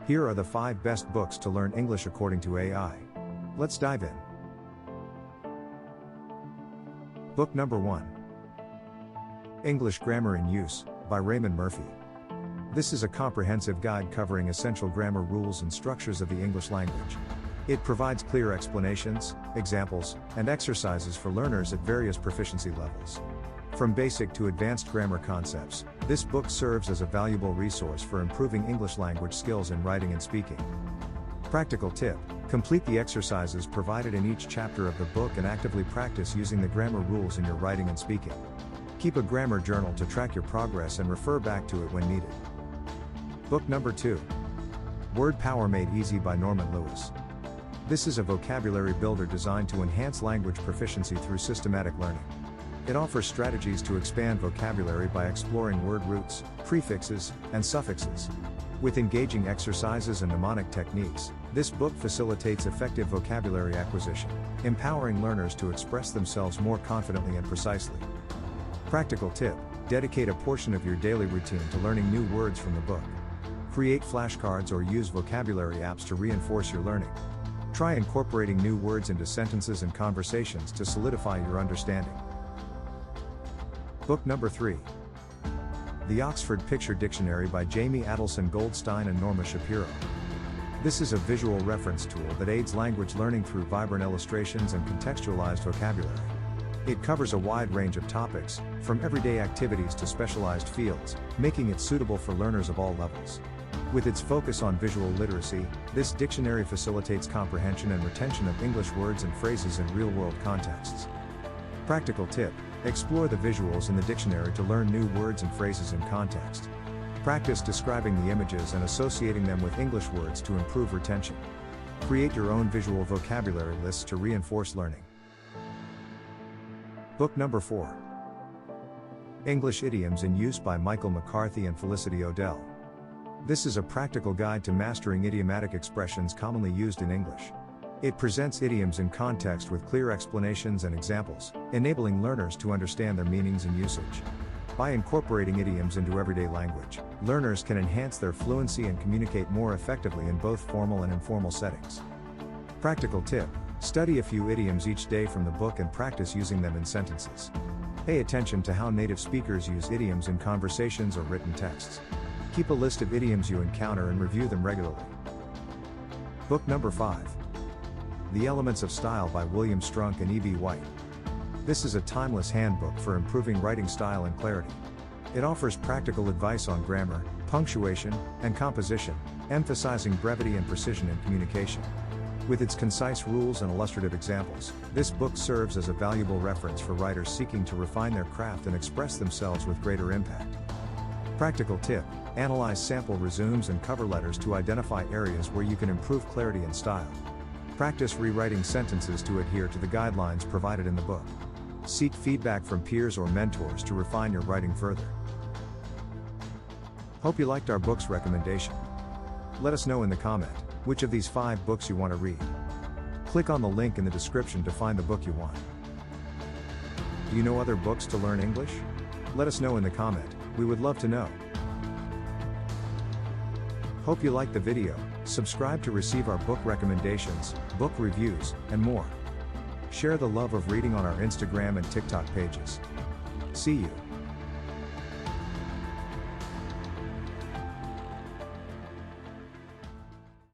Here are the 5 best books to learn English according to AI. Let's dive in. Book number 1. English Grammar in Use, by Raymond Murphy. This is a comprehensive guide covering essential grammar rules and structures of the English language. It provides clear explanations, examples, and exercises for learners at various proficiency levels. From basic to advanced grammar concepts, this book serves as a valuable resource for improving English language skills in writing and speaking. Practical tip: complete the exercises provided in each chapter of the book and actively practice using the grammar rules in your writing and speaking. Keep a grammar journal to track your progress and refer back to it when needed. Book number 2. Word Power Made Easy by Norman Lewis. This is a vocabulary builder designed to enhance language proficiency through systematic learning. It offers strategies to expand vocabulary by exploring word roots, prefixes, and suffixes. With engaging exercises and mnemonic techniques, this book facilitates effective vocabulary acquisition, empowering learners to express themselves more confidently and precisely. Practical tip: dedicate a portion of your daily routine to learning new words from the book. Create flashcards or use vocabulary apps to reinforce your learning. Try incorporating new words into sentences and conversations to solidify your understanding. Book number 3. The Oxford Picture Dictionary by Jayme, Adelson-Goldstein and Norma Shapiro. This is a visual reference tool that aids language learning through vibrant illustrations and contextualized vocabulary. It covers a wide range of topics, from everyday activities to specialized fields, making it suitable for learners of all levels. With its focus on visual literacy, this dictionary facilitates comprehension and retention of English words and phrases in real-world contexts. Practical tip: explore the visuals in the dictionary to learn new words and phrases in context. Practice describing the images and associating them with English words to improve retention. Create your own visual vocabulary lists to reinforce learning. Book number 4. English Idioms in Use by McCarthy and Felicity. This is a practical guide to mastering idiomatic expressions commonly used in English. It presents idioms in context with clear explanations and examples, enabling learners to understand their meanings and usage. By incorporating idioms into everyday language, learners can enhance their fluency and communicate more effectively in both formal and informal settings. Practical tip: study a few idioms each day from the book and practice using them in sentences. Pay attention to how native speakers use idioms in conversations or written texts. Keep a list of idioms you encounter and review them regularly. Book number 5. The Elements of Style by William Strunk and E.B. White. This is a timeless handbook for improving writing style and clarity. It offers practical advice on grammar, punctuation, and composition, emphasizing brevity and precision in communication. With its concise rules and illustrative examples, this book serves as a valuable reference for writers seeking to refine their craft and express themselves with greater impact. Practical tip: analyze sample resumes and cover letters to identify areas where you can improve clarity and style. Practice rewriting sentences to adhere to the guidelines provided in the book. Seek feedback from peers or mentors to refine your writing further. Hope you liked our book's recommendation. Let us know in the comment which of these 5 books you want to read. Click on the link in the description to find the book you want. Do you know other books to learn English? Let us know in the comment, we would love to know. Hope you liked the video. Subscribe to receive our book recommendations, book reviews, and more. Share the love of reading on our Instagram and TikTok pages. See you.